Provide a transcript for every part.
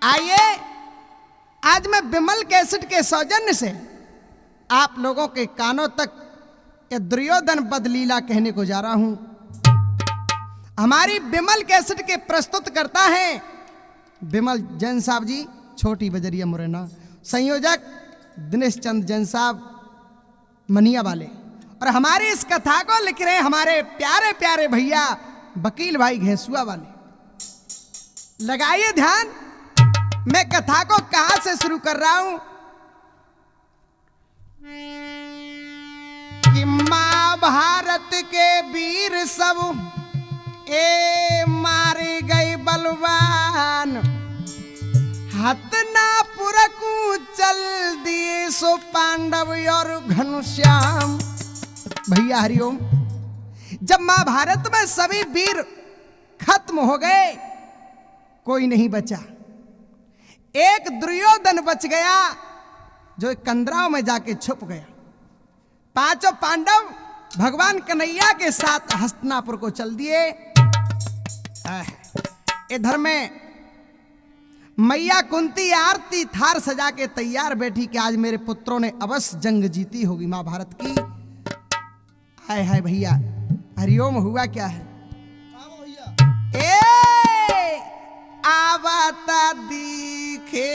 आइए आज मैं विमल कैसेट के सौजन्य से आप लोगों के कानों तक ये दुर्योधन बदलीला कहने को जा रहा हूं। हमारी विमल कैसेट के प्रस्तुत करता है विमल जैन साहब जी, छोटी बजरिया मुरैना, संयोजक दिनेश चंद जैन साहब मनिया वाले, और हमारी इस कथा को लिख रहे हैं हमारे प्यारे प्यारे भैया वकील भाई घेसुआ वाले। लगाइए ध्यान, मैं कथा को कहां से शुरू कर रहा हूं कि महाभारत के वीर सब मारे गए बलवान, हतनापुर को चल दिए सो पांडव और घनश्याम। भैया हरिओम। जब महाभारत में सभी वीर खत्म हो गए, कोई नहीं बचा, एक दुर्योधन बच गया जो एक कंदराव में जाके छुप गया। पांचों पांडव भगवान कन्हैया के साथ हस्तिनापुर को चल दिए। इधर में मैया कुंती आरती थार सजा के तैयार बैठी कि आज मेरे पुत्रों ने अवश्य जंग जीती होगी महाभारत की। हाय हाय भैया हरिओम। हुआ क्या है? आवता दिखे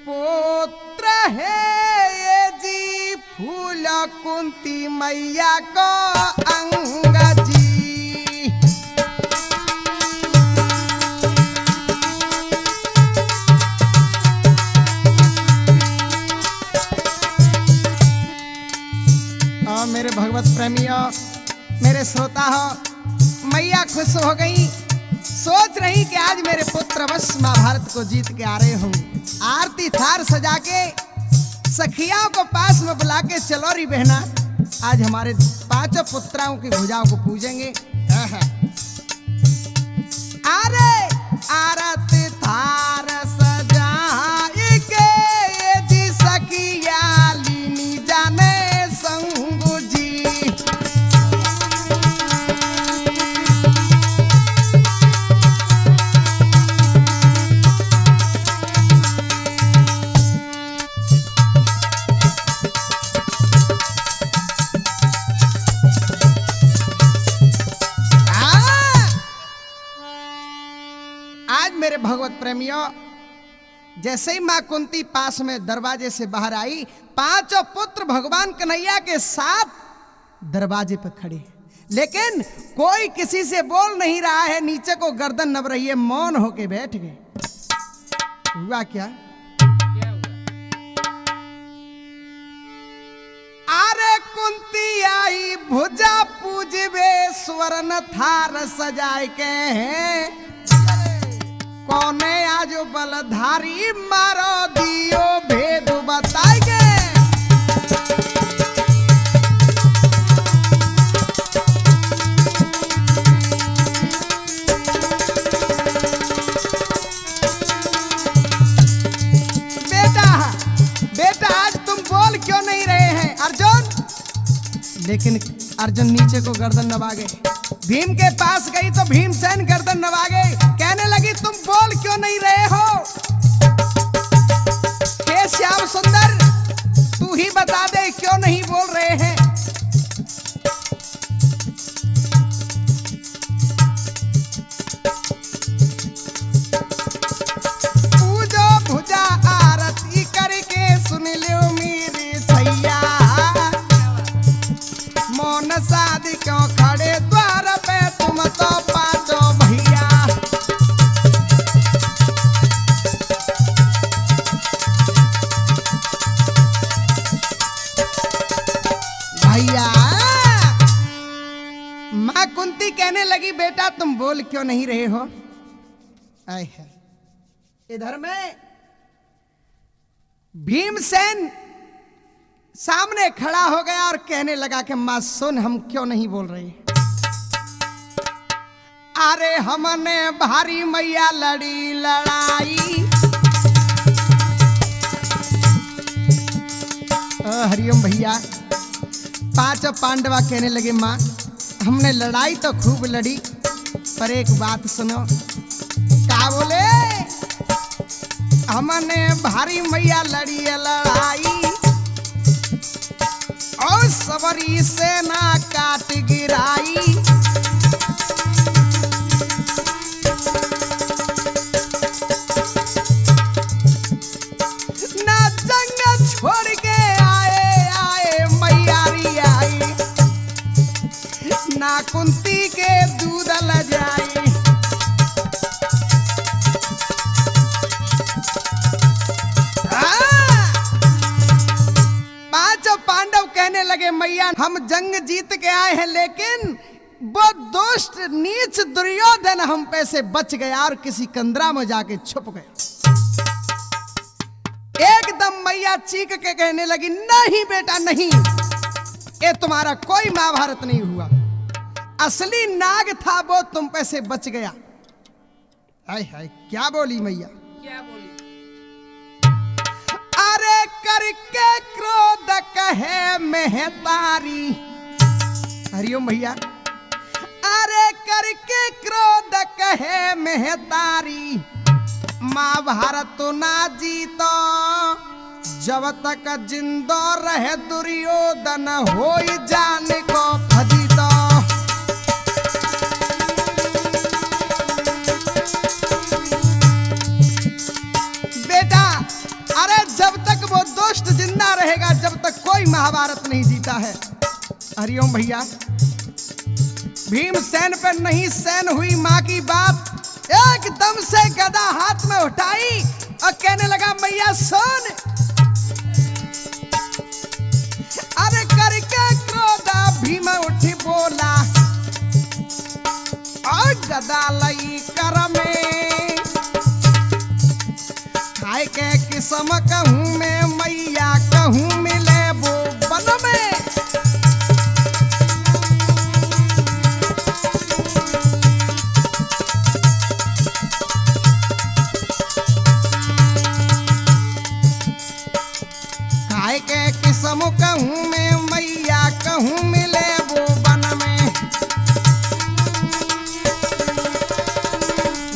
पुत्र है ये जी, फूल कुंती मैया को अंग जी। और मेरे भगवत प्रेमियों, मेरे श्रोता हो, मैया खुश हो गई, सोच रही कि आज मेरे पुत्र बस महाभारत को जीत के आ रहे होंगे। आरती थार सजा के सखियाओं को पास में बुला के, चलो री बहना, आज हमारे पांचों पुत्राओं की भुजाओं को पूजेंगे। अरे आरती थार सजा के जी सखिया लीनी जाने संगु जी। मेरे भगवत प्रेमियों, जैसे ही मां कुंती पास में दरवाजे से बाहर आई, पांचों पुत्र भगवान कन्हैया के साथ दरवाजे पर खड़े, लेकिन कोई किसी से बोल नहीं रहा है, नीचे को गर्दन नब रही है, मौन होके बैठ गए। हुआ क्या? अरे कुंती आई भुजा पूजबे स्वर्ण थार सजाए के हैं, कौने आज बलधारी मारो दियो भेद बताएंगे। बेटा आज तुम बोल क्यों नहीं रहे हैं अर्जुन? लेकिन अर्जुन नीचे को गर्दन नवा गए। भीम के पास गई तो भीमसेन गर्दन नवा गए, कहने लगी तुम बोल क्यों नहीं रहे हो? हे श्याम सुंदर, तू ही बता दे क्यों नहीं बोल रहे हैं? पूजो भुजा आरती करके सुन लो मेरी सैया, मौन साध क्यों खड़े द्वार पे तुम तो पांचों भैया। भैया मां कुंती कहने लगी बेटा तुम बोल क्यों नहीं रहे हो? आए है इधर में भीमसेन सामने खड़ा हो गया और कहने लगा कि मां सुन, हम क्यों नहीं बोल रहे? अरे हमने भारी मैया लड़ी लड़ाई। हरिओम भैया। पांचों पांडवा कहने लगे मां हमने लड़ाई तो खूब लड़ी, पर एक बात सुनो। क्या बोले? हमने भारी मैया लड़ी लड़ाई और सबरी सेना काट गिराई। ना जंग छोड़ के आए आए मैयारी आई, ना कुंती के दूध ल जाई। कहने लगे मैया हम जंग जीत के आए हैं, लेकिन वो दुष्ट नीच दुर्योधन हम पे से बच गया और किसी कंदरा में जाके छुप गया। एकदम मैया चीख के कहने लगी नहीं बेटा नहीं, ये तुम्हारा कोई महाभारत नहीं हुआ, असली नाग था वो तुम पे से बच गया। हाय हाय क्या बोली मैया, क्या बोली? अरे करके क्रोध कहे मेहतारी, हरिओम भैया। अरे करके क्रोध कहे मेहतारी, महाभारत तो ना जीतो जब तक जिंदो रहे दुर्योधन हो जाने को फजीतो। बेटा अरे जब तक वो दुष्ट जिंदा रहेगा जब तक कोई महाभारत नहीं जीता है। हरिओम भैया। भीमसेन पर नहीं सहन हुई माँ की बात, एकदम से गदा हाथ में उठाई और कहने लगा मैया सुन। अरे करके क्रोध भीम उठी बोला और गदा लई कर में, खाए के किस्म कहूँ मैं मैया कहूँ मिले वो बन में। खाए के किस्म कहूँ मैं मैया कहूँ मिले वो बन में।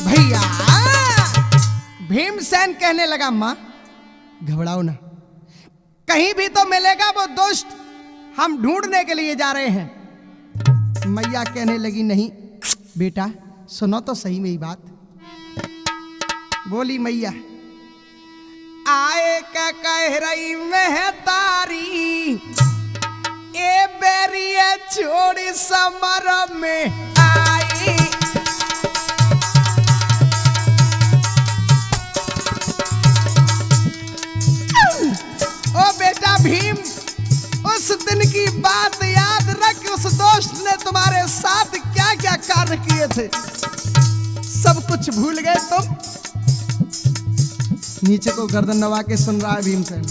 भैया भीमसेन कहने लगा माँ घबराओ ना, कहीं भी तो मिलेगा वो दुष्ट, हम ढूंढने के लिए जा रहे हैं। मैया कहने लगी नहीं बेटा सुनो तो सही मेरी बात। बोली मैया आए का कह रही मेहतारी, ए बेरिया छोड़ी समर में आई। ओ बेटा भीम उस दिन की बात याद रख, उस दोस्त ने तुम्हारे साथ क्या क्या कार्य किए थे, सब कुछ भूल गए तुम। नीचे को गर्दन नवा के सुन रहा है भीमसेन।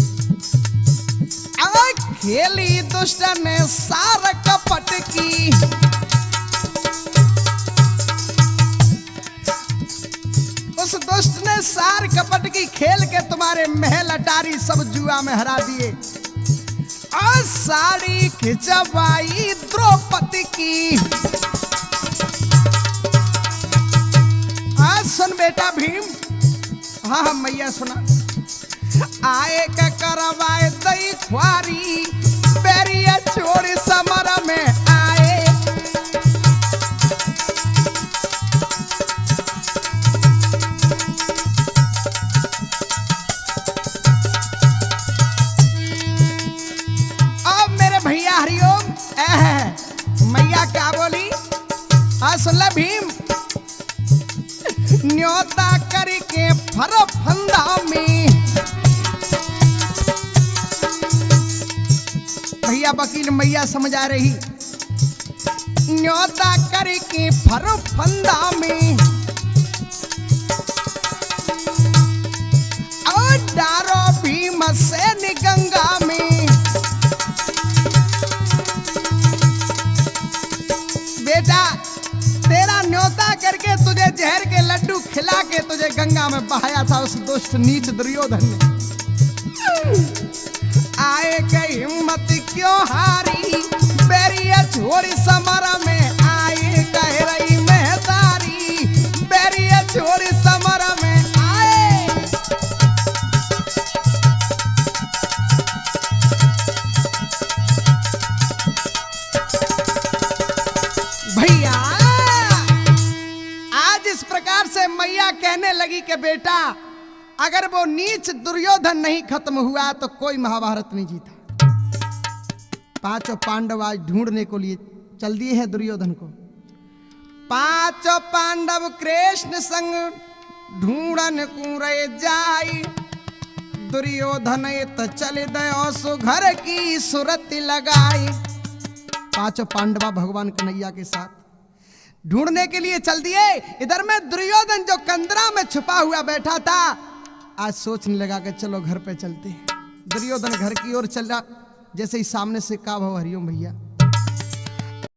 खेली दुष्ट ने सार कपट की, उस दुष्ट ने सार कपट की खेल के तुम्हारे महल अटारी सब जुआ में हरा दिए और साड़ी खिंचवाई द्रौपदी की। आज सुन बेटा भीम, हाँ हाँ मैया सुना। आए का करवाए दई ख्वारी, बेरिया छोड़ी समर में आए। अब मेरे भैया हरिओम मैया क्या बोली, हाँ सुन ले भीम। न्योता करके फर फंदा में, भैया वकील मैया समझ आ रही। न्योता करके फर फंदा में और डारो भीम से गंगा में। बेटा तेरा न्योता करके तुझे जहर के लड्डू खिला के तुझे गंगा में बहाया था उस दुष्ट नीच दुर्योधन ने। आए के हिम्मत क्यों हारी, बेरिया छोड़ी समर में आए। कह रही मेहतारी, बेरिया छोड़ी समर में आए। मैया कहने लगी कि बेटा अगर वो नीच दुर्योधन नहीं खत्म हुआ तो कोई महाभारत नहीं जीता। पांचों पांडव आज ढूंढने को लिए चल दिए हैं दुर्योधन को। पांचों पांडव कृष्ण संग ढूंढन कुरे जाई, दुर्योधन त चल दयो सो घर की सुरत लगाई। पांचों पांडवा भगवान कन्हैया के साथ ढूंढने के लिए चल दिए। इधर में दुर्योधन जो कंदरा में छुपा हुआ बैठा था आज सोचने लगा कि चलो घर पे चलते हैं। दुर्योधन घर की ओर चला, जैसे ही सामने से कहा भाव हरिओम भैया